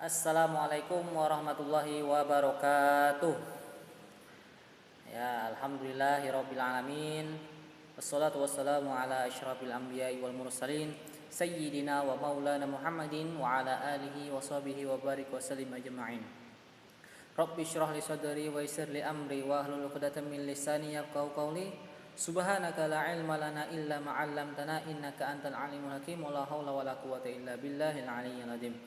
Assalamualaikum warahmatullahi wabarakatuh. Ya, alhamdulillahirabbil alamin. Wassalatu wassalamu ala asyrafil anbiya'i wal mursalin sayyidina wa maulana Muhammadin wa ala alihi wa sahbihi wa barik wa sallim ajma'in. Rabbi shrah li sadri wa yassir li amri wa hlul 'uqdatam min lisani yafqahu qawli. Subhanaka la ilma lana illa ma 'allamtana innaka antal alimul hakim. Wa la haula wa la quwwata illa billahil aliyyil azim.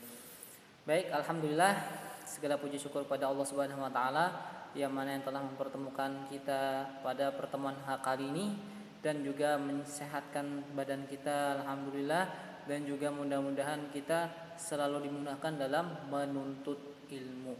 Baik, alhamdulillah, segala puji syukur pada Allah Subhanahu wa taala yang mana yang telah mempertemukan kita pada pertemuan kali ini dan juga mensehatkan badan kita, alhamdulillah, dan juga mudah-mudahan kita selalu dimudahkan dalam menuntut ilmu.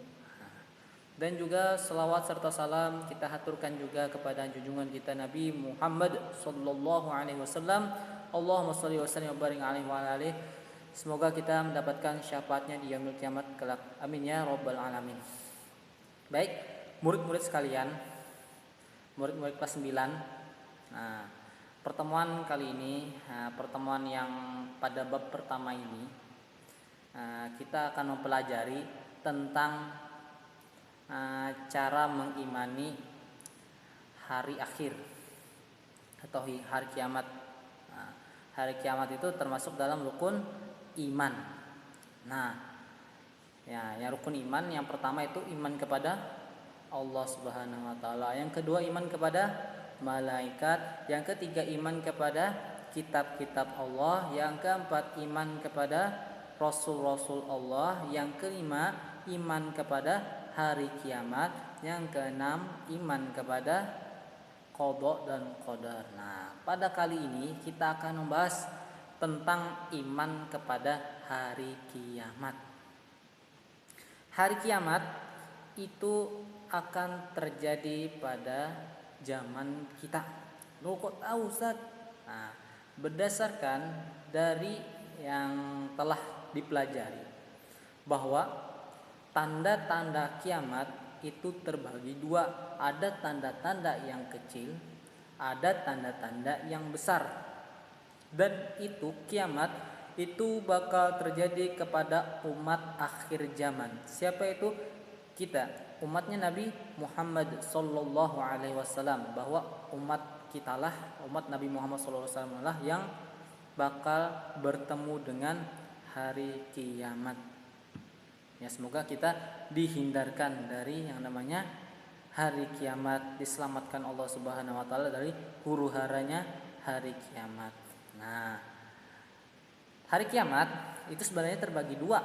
Dan juga selawat serta salam kita haturkan juga kepada junjungan kita Nabi Muhammad sallallahu alaihi wasallam. Allahumma shalli wa sallim wa barik alaihi wa alihi. Semoga kita mendapatkan syafaatnya di yaumil kiamat kelak. Amin ya rabbal alamin. Baik, murid-murid sekalian, murid-murid kelas 9. Nah, pertemuan kali ini, pertemuan yang pada bab pertama ini, kita akan mempelajari tentang cara mengimani hari akhir atau hari kiamat. Hari kiamat itu termasuk dalam rukun iman. Nah, yang rukun iman yang pertama itu iman kepada Allah Subhanahu wa taala, yang kedua iman kepada malaikat, yang ketiga iman kepada kitab-kitab Allah, yang keempat iman kepada rasul-rasul Allah, yang kelima iman kepada hari kiamat, yang keenam iman kepada qada dan qadar. Nah, pada kali ini kita akan membahas tentang iman kepada hari kiamat. Hari kiamat itu akan terjadi pada zaman kita. Loh, kok tahu, Ustaz? Nah, berdasarkan dari yang telah dipelajari bahwa tanda-tanda kiamat itu terbagi dua. Ada tanda-tanda yang kecil, ada tanda-tanda yang besar. Dan itu kiamat itu bakal terjadi kepada umat akhir zaman. Siapa itu? Kita, umatnya Nabi Muhammad sallallahu alaihi wasallam, bahwa umat kitalah, umat Nabi Muhammad sallallahu alaihi wasallam lah yang bakal bertemu dengan hari kiamat. Ya, semoga kita dihindarkan dari yang namanya hari kiamat, diselamatkan Allah Subhanahu wa taala dari huru-haranya hari kiamat. Nah, hari kiamat itu sebenarnya terbagi dua.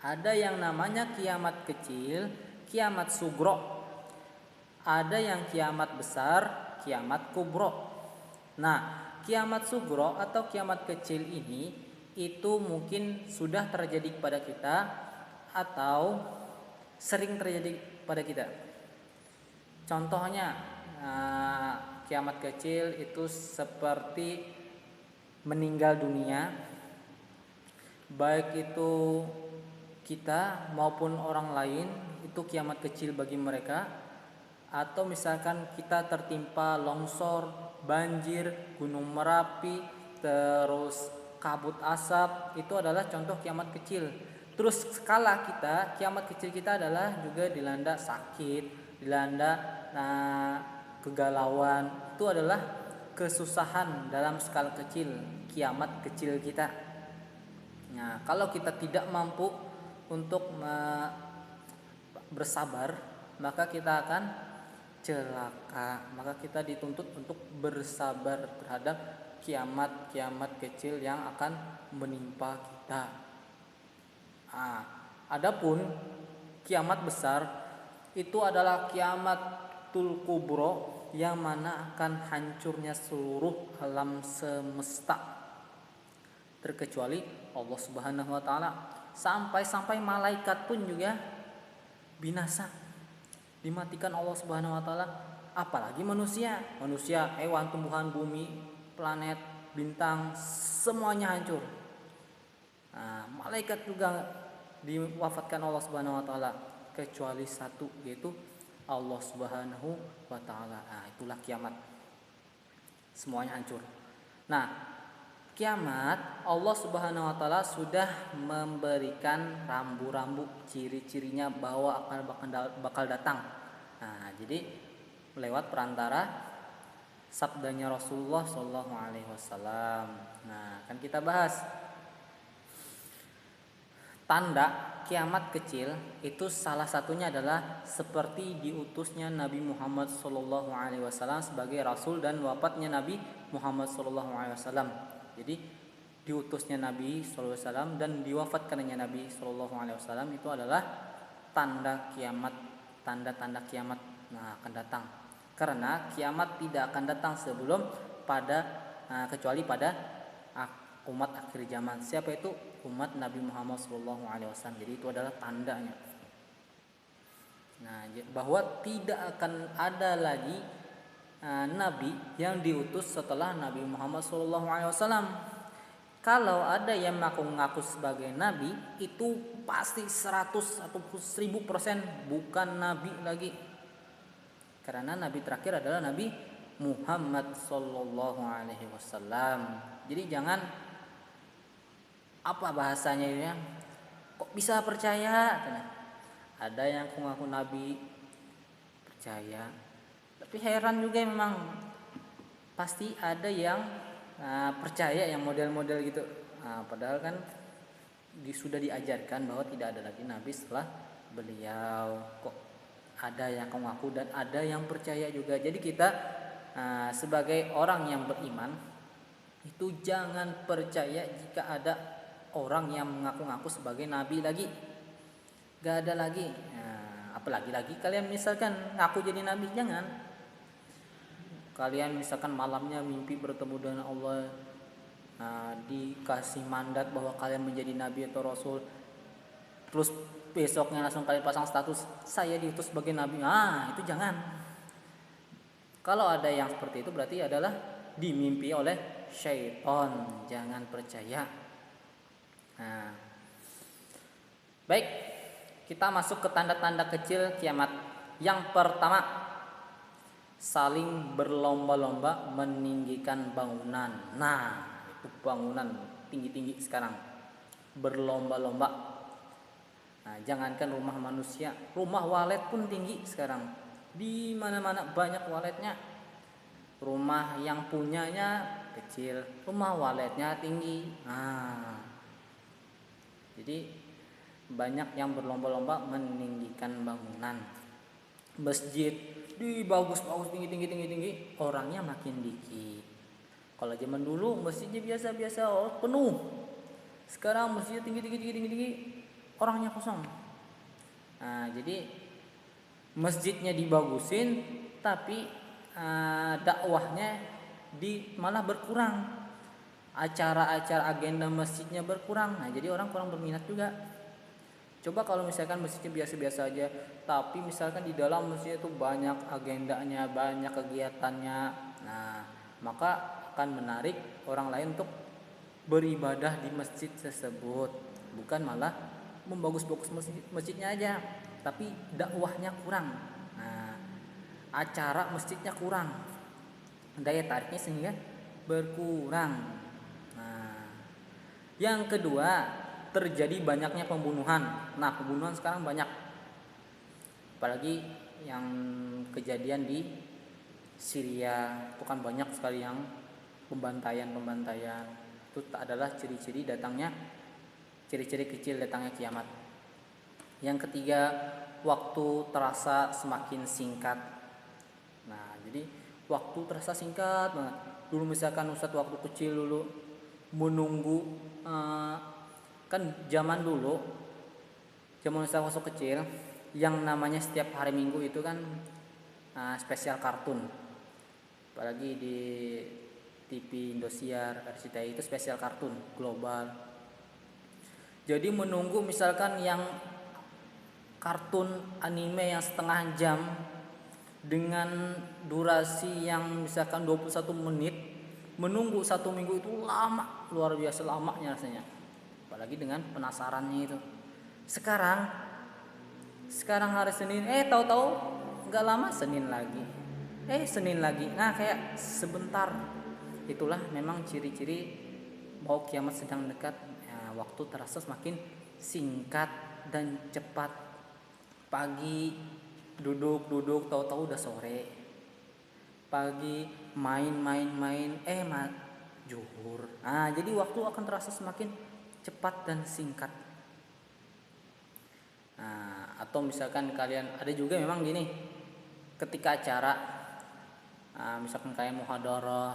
Ada yang namanya kiamat kecil, kiamat sugro. Ada yang kiamat besar, kiamat kubro. Nah, kiamat sugro atau kiamat kecil ini itu mungkin sudah terjadi kepada kita atau sering terjadi pada kita. Contohnya, kiamat kecil itu seperti meninggal dunia, baik itu kita maupun orang lain, itu kiamat kecil bagi mereka. Atau misalkan kita tertimpa longsor, banjir, gunung Merapi, terus kabut asap, itu adalah contoh kiamat kecil. Terus skala kita, kiamat kecil kita adalah juga dilanda sakit, dilanda kegalauan. Itu adalah kesusahan dalam skala kecil, kiamat kecil kita. Nah, kalau kita tidak mampu untuk bersabar, maka kita akan celaka. Maka kita dituntut untuk bersabar terhadap kiamat-kiamat kecil yang akan menimpa kita. Adapun kiamat besar itu adalah kiamatul kubro, yang mana akan hancurnya seluruh alam semesta terkecuali Allah Subhanahu wa taala. Sampai malaikat pun juga binasa, dimatikan Allah Subhanahu wa taala, apalagi manusia, hewan, tumbuhan, bumi, planet, bintang, semuanya hancur. Malaikat juga diwafatkan Allah Subhanahu wa taala, kecuali satu, yaitu Allah Subhanahu wa taala. Itulah kiamat. Semuanya hancur. Nah, kiamat Allah Subhanahu wa taala sudah memberikan rambu-rambu ciri-cirinya bahwa bakal datang. Nah, jadi lewat perantara sabdanya Rasulullah Shallallahu alaihi wasallam. Nah, kan kita bahas tanda kiamat kecil itu salah satunya adalah seperti diutusnya Nabi Muhammad Shallallahu alaihi wasallam sebagai rasul dan wafatnya Nabi Muhammad Shallallahu alaihi wasallam. Jadi diutusnya Nabi Shallallahu alaihi wasallam dan diwafatkannya Nabi Shallallahu alaihi wasallam itu adalah tanda kiamat, tanda-tanda kiamat akan datang. Karena kiamat tidak akan datang sebelum kecuali pada umat akhir zaman. Siapa itu? Umat Nabi Muhammad Shallallahu alaihi wasallam. Jadi itu adalah tandanya. Nah, bahwa tidak akan ada lagi nabi yang diutus setelah Nabi Muhammad SAW. Kalau ada yang mengaku sebagai nabi, itu pasti 100 atau 1000% bukan nabi lagi. Karena nabi terakhir adalah Nabi Muhammad SAW. Jadi jangan apa bahasanya ya? Kok bisa percaya? Ada yang mengaku nabi percaya. Tapi heran juga memang pasti ada yang percaya yang model-model gitu. Padahal kan sudah diajarkan bahwa tidak ada lagi nabi setelah beliau. Kok ada yang mengaku dan ada yang percaya juga. Jadi kita sebagai orang yang beriman itu jangan percaya jika ada orang yang mengaku-ngaku sebagai nabi lagi. Gak ada lagi. Apalagi kalian misalkan ngaku jadi nabi, jangan. Kalian misalkan malamnya mimpi bertemu dengan Allah, dikasih mandat bahwa kalian menjadi nabi atau rasul, terus besoknya langsung kalian pasang status saya diutus sebagai nabi. Itu jangan. Kalau ada yang seperti itu berarti adalah dimimpi oleh syaitan. Jangan percaya. Baik, kita masuk ke tanda-tanda kecil kiamat. Yang pertama, saling berlomba-lomba meninggikan bangunan. Nah, itu bangunan tinggi-tinggi sekarang berlomba-lomba. Jangankan rumah manusia, rumah walet pun tinggi sekarang. Di mana-mana banyak waletnya. Rumah yang punyanya kecil, rumah waletnya tinggi. Jadi banyak yang berlomba-lomba meninggikan bangunan. Masjid bagus tinggi, orangnya makin dikit. Kalau zaman dulu masjidnya biasa-biasa, penuh. Sekarang masjidnya tinggi, orangnya kosong. Jadi masjidnya dibagusin, tapi dakwahnya malah berkurang. Acara-acara agenda masjidnya berkurang. Jadi orang kurang berminat juga. Coba kalau misalkan masjidnya biasa-biasa aja, tapi misalkan di dalam masjid itu banyak agendanya, banyak kegiatannya, maka akan menarik orang lain untuk beribadah di masjid tersebut. Bukan malah membagus-bagus masjidnya aja, tapi dakwahnya kurang. Acara masjidnya kurang, daya tariknya sehingga berkurang. Yang kedua, terjadi banyaknya pembunuhan. Pembunuhan sekarang banyak. Apalagi yang kejadian di Syria itu kan banyak sekali yang pembantaian. Itu adalah ciri-ciri kecil datangnya kiamat. Yang ketiga, waktu terasa semakin singkat. Jadi waktu terasa singkat banget. Dulu misalkan Ustadz waktu kecil dulu menunggu kan zaman Ustadz waktu kecil yang namanya setiap hari Minggu itu kan spesial kartun. Apalagi di TV Indosiar, RCTI itu spesial kartun global. Jadi menunggu misalkan yang kartun anime yang setengah jam dengan durasi yang misalkan 21 menit, menunggu 1 minggu itu lama, luar biasa lamanya rasanya. Apalagi dengan penasarannya itu. Sekarang hari Senin, tahu-tahu nggak lama Senin lagi. Kayak sebentar. Itulah memang ciri-ciri bahwa kiamat sedang dekat, ya, waktu terasa semakin singkat dan cepat. Pagi duduk tahu-tahu udah sore. Pagi main zuhur. Jadi waktu akan terasa semakin cepat dan singkat. Atau misalkan kalian ada juga memang gini, ketika acara, misalkan kalian muhadharah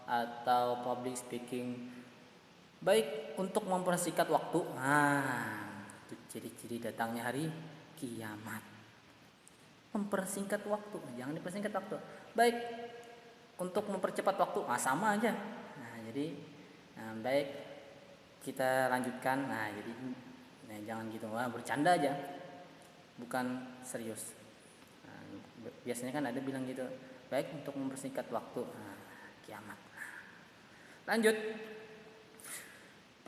atau public speaking, baik untuk mempersingkat waktu, itu ciri-ciri datangnya hari kiamat. Mempersingkat waktu, jangan dipersingkat waktu. Baik untuk mempercepat waktu, sama aja. Jadi baik kita lanjutkan. Jadi jangan gitu, bercanda aja, bukan serius. Biasanya kan ada bilang gitu, baik untuk mempersingkat waktu, kiamat. Lanjut.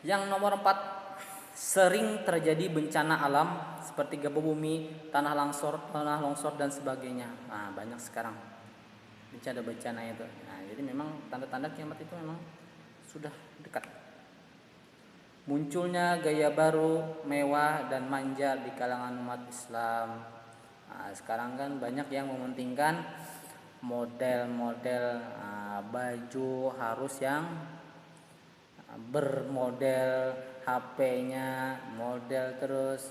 Yang nomor 4, sering terjadi bencana alam seperti gempa bumi, tanah longsor dan sebagainya. Banyak sekarang bencana itu. Jadi memang tanda-tanda kiamat itu memang sudah dekat. Munculnya gaya baru, mewah dan manja di kalangan umat Islam. Sekarang kan banyak yang mementingkan model-model baju harus yang bermodel, HP-nya model terus.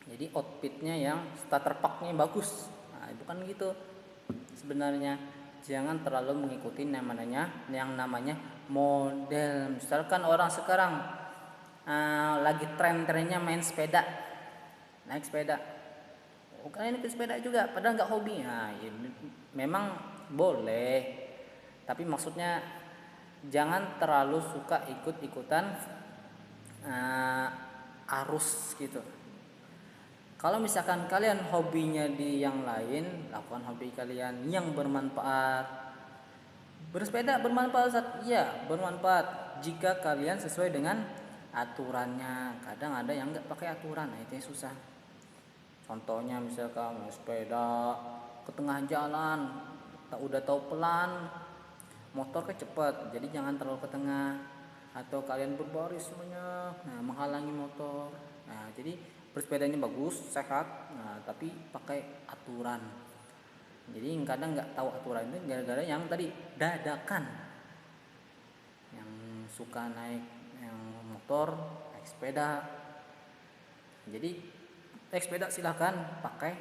Jadi outfitnya yang starter pack-nya bagus. Itu kan gitu. Sebenarnya jangan terlalu mengikuti yang namanya model. Misalkan orang sekarang lagi tren-trennya naik sepeda. Kalian ikut sepeda juga, padahal nggak hobi. Memang boleh, tapi maksudnya jangan terlalu suka ikut-ikutan arus gitu. Kalau misalkan kalian hobinya di yang lain, lakukan hobi kalian yang bermanfaat. Bersepeda bermanfaat, iya bermanfaat jika kalian sesuai dengan aturannya. Kadang ada yang nggak pakai aturan, itu yang susah. Contohnya misalkan sepeda ke tengah jalan, udah tahu pelan, motor cepat, jadi jangan terlalu ke tengah. Atau kalian berbaris semuanya, menghalangi motor. Jadi bersepedanya bagus, sehat, tapi pakai aturan. Jadi kadang nggak tahu aturan itu gara-gara yang tadi dadakan, yang suka naik yang motor, naik sepeda. Jadi naik sepeda silahkan pakai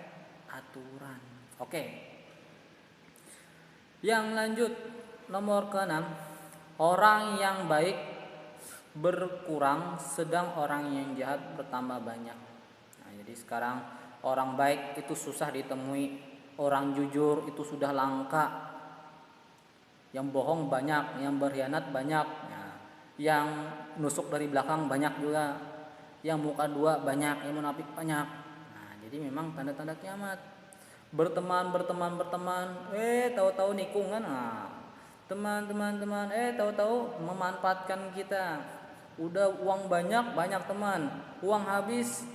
aturan. Oke. Yang lanjut, nomor ke-6, orang yang baik berkurang sedang orang yang jahat bertambah banyak. Jadi sekarang orang baik itu susah ditemui, orang jujur itu sudah langka. Yang bohong banyak, yang berkhianat banyak, yang nusuk dari belakang banyak juga, yang muka dua banyak, yang munafik banyak. Jadi memang tanda-tanda kiamat. Berteman, tahu-tahu nikungan. Teman, tahu-tahu memanfaatkan kita. Udah uang banyak teman, uang habis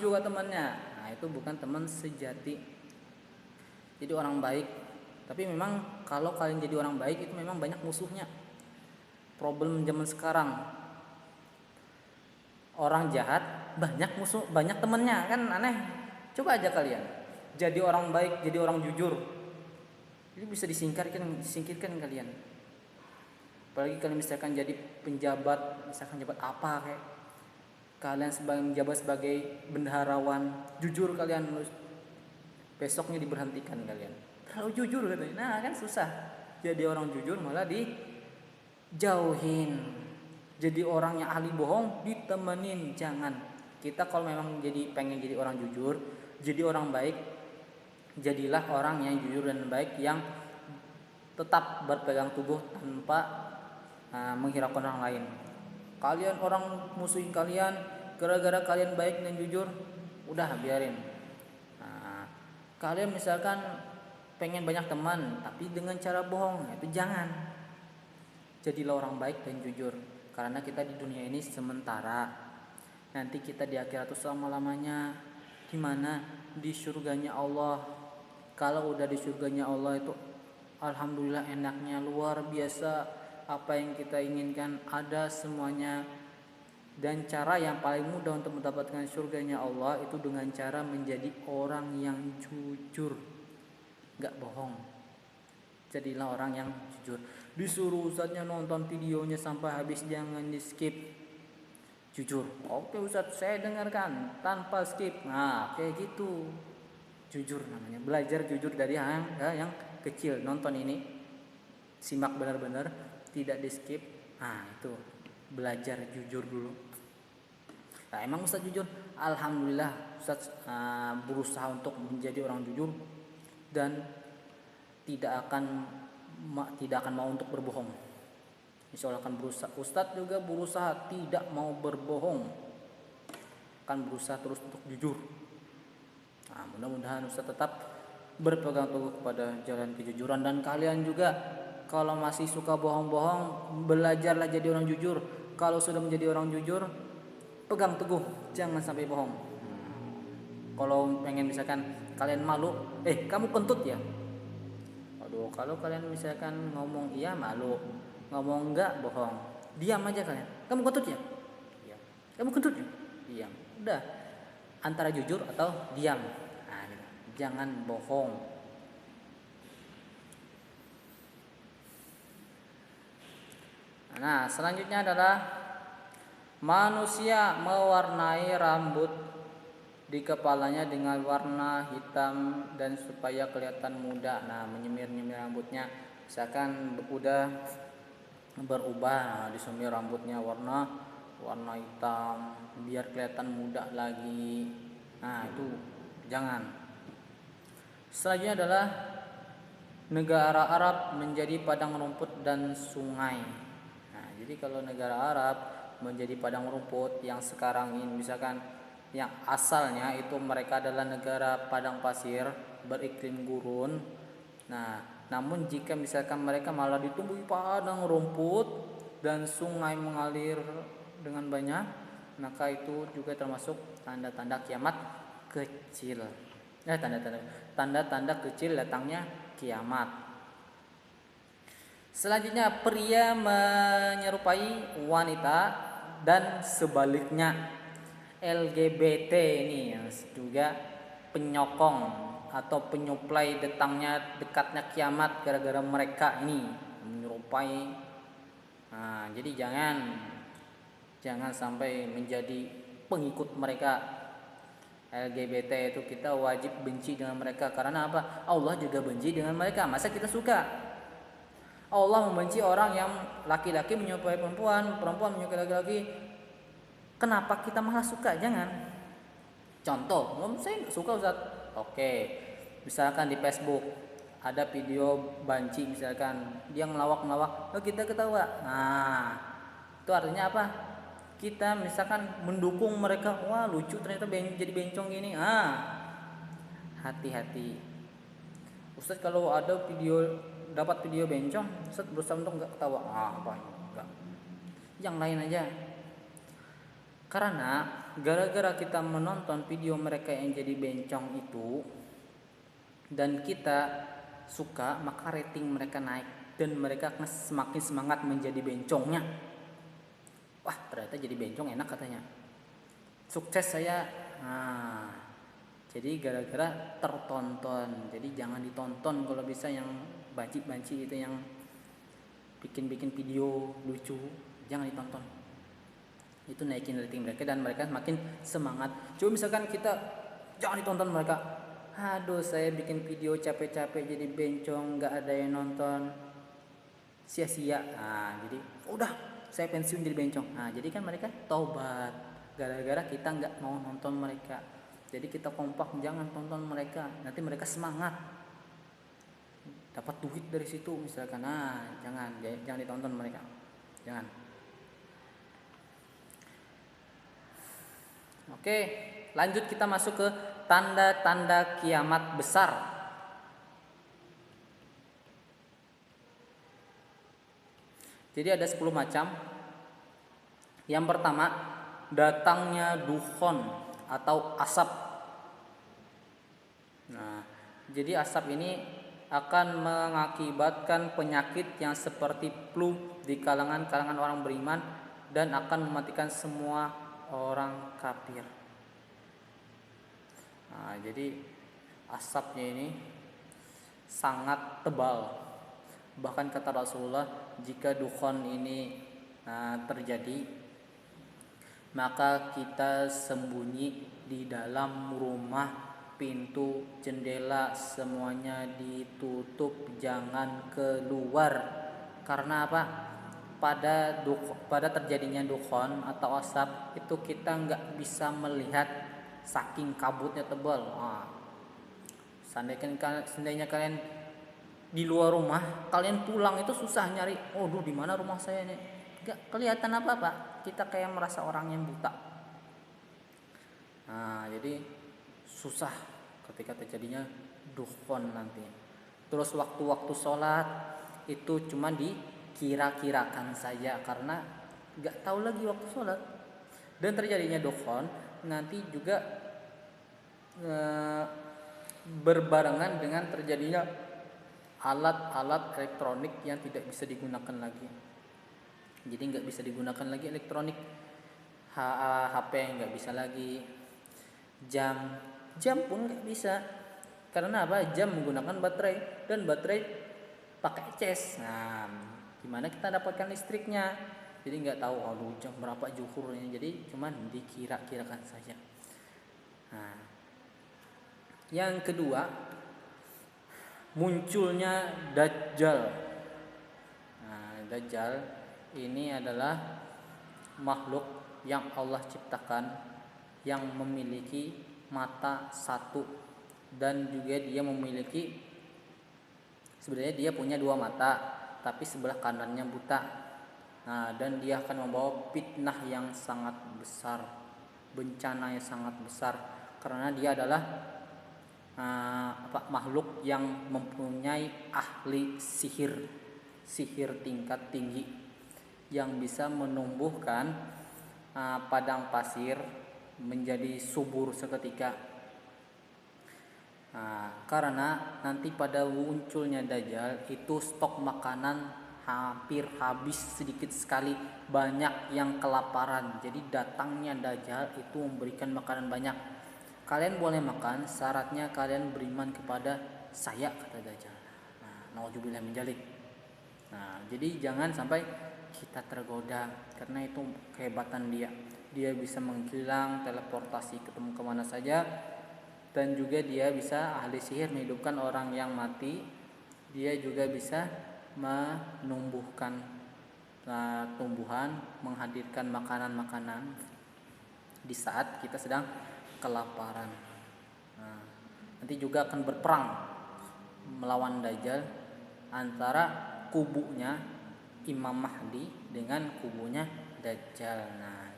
juga temannya. Itu bukan teman sejati. Jadi orang baik. Tapi memang kalau kalian jadi orang baik itu memang banyak musuhnya. Problem zaman sekarang, orang jahat banyak musuh, banyak temennya, kan aneh. Coba aja kalian jadi orang baik, jadi orang jujur, ini bisa disingkirkan kalian. Apalagi kalian misalkan jadi penjabat, misalkan jabat apa kayak kalian sebagai menjabat sebagai bendaharawan, jujur kalian, besoknya diberhentikan kalian. Terlalu jujur katanya. Kan susah. Jadi orang jujur malah dijauhin. Jadi orang yang ahli bohong ditemenin, jangan. Kita kalau memang pengen jadi orang jujur, jadi orang baik, jadilah orang yang jujur dan baik, yang tetap berpegang teguh tanpa menghiraukan orang lain. Kalian orang musuhin kalian gara-gara kalian baik dan jujur, udah biarin. Kalian misalkan pengen banyak teman tapi dengan cara bohong, itu jangan. Jadilah orang baik dan jujur. Karena kita di dunia ini sementara, nanti kita di akhirat itu selama-lamanya. Gimana? Di surganya Allah. Kalau udah di surganya Allah itu alhamdulillah enaknya luar biasa. apa yang kita inginkan, ada semuanya. Dan cara yang paling mudah untuk mendapatkan surganya Allah itu dengan cara menjadi orang yang jujur, gak bohong. Jadilah orang yang jujur. Disuruh ustadznya nonton videonya sampai habis, jangan di skip. Jujur, oke ustadz saya dengarkan tanpa skip. Nah kayak gitu, jujur namanya. Belajar jujur dari yang kecil. Nonton ini, simak benar-benar, tidak di skip. Nah itu belajar jujur dulu. Nah, emang Ustadz jujur? Alhamdulillah Ustadz berusaha untuk menjadi orang jujur dan tidak akan mau untuk berbohong. Insya Allah akan berusaha. Ustadz juga berusaha tidak mau berbohong, akan berusaha terus untuk jujur. Nah, mudah-mudahan Ustadz tetap berpegang teguh kepada jalan kejujuran. Dan kalian juga kalau masih suka bohong-bohong, belajarlah jadi orang jujur. Kalau sudah menjadi orang jujur, pegang teguh, jangan sampai bohong. Kalau pengen misalkan kalian malu, kamu kentut ya? Aduh, kalau kalian misalkan ngomong iya malu, ngomong enggak bohong. Diam aja kalian. Kamu kentut ya? Iya. Kamu kentut ya? Diam. Udah. Antara jujur atau diam. Nah, gitu. Jangan bohong. Nah, selanjutnya adalah manusia mewarnai rambut di kepalanya dengan warna hitam dan supaya kelihatan muda. Nah, menyemir-nyemir rambutnya. Misalkan udah berubah, disemir rambutnya warna hitam biar kelihatan muda lagi. Nah, itu jangan. Selanjutnya adalah negara Arab menjadi padang rumput dan sungai. Nah, jadi kalau negara Arab menjadi padang rumput yang sekarang ini, misalkan yang asalnya itu mereka adalah negara padang pasir beriklim gurun. Nah, namun jika misalkan mereka malah ditumbuhi padang rumput dan sungai mengalir dengan banyak, maka itu juga termasuk tanda-tanda kiamat kecil. Tanda-tanda kecil datangnya kiamat. Selanjutnya, pria menyerupai wanita dan sebaliknya. LGBT ini juga penyokong atau penyuplai dekatnya kiamat gara-gara mereka ini menyerupai. Nah, jadi jangan sampai menjadi pengikut mereka. LGBT itu kita wajib benci dengan mereka. Karena apa? Allah juga benci dengan mereka. Masa kita suka? Allah membenci orang yang laki-laki menyerupai perempuan, perempuan menyerupai laki-laki. Kenapa kita malah suka? Jangan. Contoh, saya nggak suka Ustaz. Oke, misalkan di Facebook ada video banci, misalkan dia ngelawak, kita ketawa. Nah, itu artinya apa? Kita misalkan mendukung mereka. Wah, lucu ternyata jadi bencong gini. Hati-hati. Ustaz kalau ada dapat video bencong, Ustaz berusaha untuk nggak ketawa. Enggak. Yang lain aja. Karena gara-gara kita menonton video mereka yang jadi bencong itu dan kita suka, maka rating mereka naik dan mereka semakin semangat menjadi bencongnya. Wah, ternyata jadi bencong enak katanya. Sukses saya. Nah, jadi gara-gara tertonton. Jadi jangan ditonton kalau bisa yang banci-banci itu, yang bikin-bikin video lucu, jangan ditonton. Itu naikin rating mereka dan mereka semakin semangat. Coba misalkan kita jangan ditonton mereka. Aduh, saya bikin video capek-capek jadi bencong, nggak ada yang nonton, sia-sia. Nah, jadi udah saya pensiun jadi bencong. Nah, jadi kan mereka taubat gara-gara kita nggak mau nonton mereka. Jadi kita kompak, jangan tonton mereka. Nanti mereka semangat, dapat duit dari situ misalkan. Nah, jangan ditonton mereka, jangan. Oke, lanjut kita masuk ke tanda-tanda kiamat besar. Jadi ada 10 macam. Yang pertama, datangnya dukhon atau asap. Nah, jadi asap ini akan mengakibatkan penyakit yang seperti flu di kalangan orang beriman dan akan mematikan semua orang kafir. Nah, jadi asapnya ini sangat tebal. Bahkan kata Rasulullah, jika dukhon ini terjadi, maka kita sembunyi di dalam rumah, pintu, jendela semuanya ditutup, jangan keluar. Karena apa? Pada terjadinya dukhon atau asap itu kita nggak bisa melihat saking kabutnya tebal. Seandainya kalian di luar rumah, kalian pulang itu susah nyari. Di mana rumah saya nih? Nggak kelihatan apa-apa. Kita kayak merasa orang yang buta. Jadi susah ketika terjadinya dukhon nanti. Terus waktu-waktu sholat itu cuma dikira-kirakan saja karena nggak tahu lagi waktu sholat. Dan terjadinya dukhon nanti juga berbarengan dengan terjadinya alat-alat elektronik yang tidak bisa digunakan lagi. Jadi nggak bisa digunakan lagi elektronik, HP nggak bisa lagi, jam pun nggak bisa. Karena apa? Jam menggunakan baterai dan baterai pakai cas. Gimana kita dapatkan listriknya? Jadi nggak tahu jam berapa zuhurnya. Jadi cuman dikira-kirakan saja. Yang kedua, munculnya Dajjal. Dajjal ini adalah makhluk yang Allah ciptakan yang memiliki mata satu dan juga dia memiliki, sebenarnya dia punya dua mata tapi sebelah kanannya buta. Dan dia akan membawa fitnah yang sangat besar, bencana yang sangat besar, karena dia adalah makhluk yang mempunyai ahli sihir tingkat tinggi yang bisa menumbuhkan padang pasir menjadi subur seketika. Karena nanti pada munculnya Dajjal itu stok makanan hampir habis, sedikit sekali, banyak yang kelaparan. Jadi datangnya Dajjal itu memberikan makanan banyak. Kalian boleh makan, syaratnya kalian beriman kepada saya, kata Dajjal. Nauzubillah min dzalik. Jadi jangan sampai kita tergoda, karena itu kehebatan dia. Dia bisa menghilang, teleportasi, ketemu kemana saja. Dan juga dia bisa ahli sihir, menghidupkan orang yang mati. Dia juga bisa menumbuhkan tumbuhan, menghadirkan makanan-makanan di saat kita sedang kelaparan. Nanti juga akan berperang melawan Dajjal antara kubunya Imam Mahdi dengan kubunya Dajjal.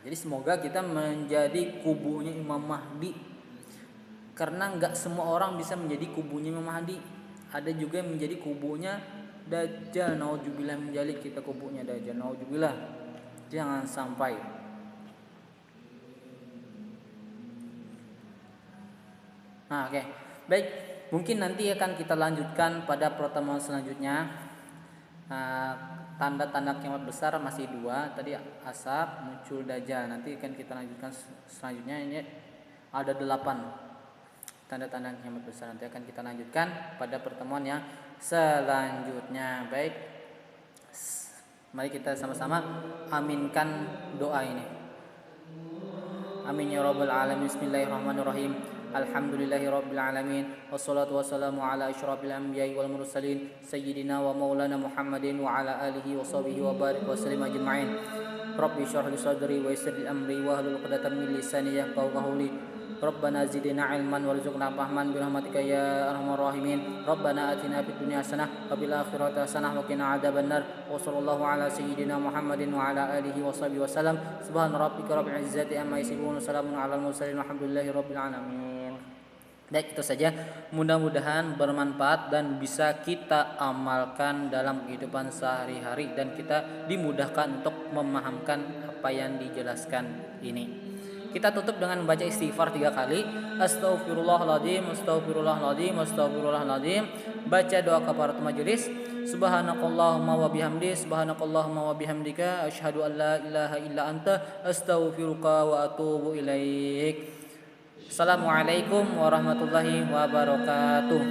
Jadi semoga kita menjadi kubunya Imam Mahdi, karena nggak semua orang bisa menjadi kubunya Imam Mahdi. Ada juga yang menjadi kubunya Dajjal. Nauzubillah min dzalik, kita kubunya Dajjal. Nauzubillah. Jangan sampai. Oke. Baik, mungkin nanti akan kita lanjutkan pada pertemuan selanjutnya. Tanda-tanda kiamat besar masih dua. Tadi asap, muncul Dajjal. Nanti akan kita lanjutkan selanjutnya. Ini ada 8 tanda-tanda kiamat besar. Nanti akan kita lanjutkan pada pertemuan yang selanjutnya. Baik, mari kita sama-sama aminkan doa ini. Amin ya rabbal alamin. Bismillahirrahmanirrahim. Alhamdulillahirabbil alamin. Wassalatu wassalamu ala asyrafil anbiya'i wal mursalin sayyidina wa maulana Muhammadin wa ala alihi wa sahbihi wa barik wa sallim ajma'in. Rabbi shrah li sadri wa yassir li amri wa hlul 'uqdatam min lisani yafqahu qawli. Rabbana zidna ilman warzuqna fahman birahmatika ya arhamar rahimin. Rabbana atina fid dunya hasanah wa fil akhirati hasanah wa qina adzabannar. Wa sallallahu ala sayyidina Muhammadin wa ala alihi wa sahbihi wasallam. Subhana rabbika rabbil izzati amma yasifun, salamun alal mursalin, walhamdulillahi rabbil alamin. Baik, itu saja. Mudah-mudahan bermanfaat dan bisa kita amalkan dalam kehidupan sehari-hari dan kita dimudahkan untuk memahamkan apa yang dijelaskan ini. Kita tutup dengan membaca istighfar 3 kali. Astaghfirullahaladzim, astaghfirullahaladzim, astaghfirullahaladzim. Baca doa kafaratul majelis. Subhanakallahumma wa bihamdi, subhanakallahumma wa bihamdika, asyhadu an la ilaha illa anta, astaghfiruka wa atubu ilaik. Assalamualaikum warahmatullahi wabarakatuh.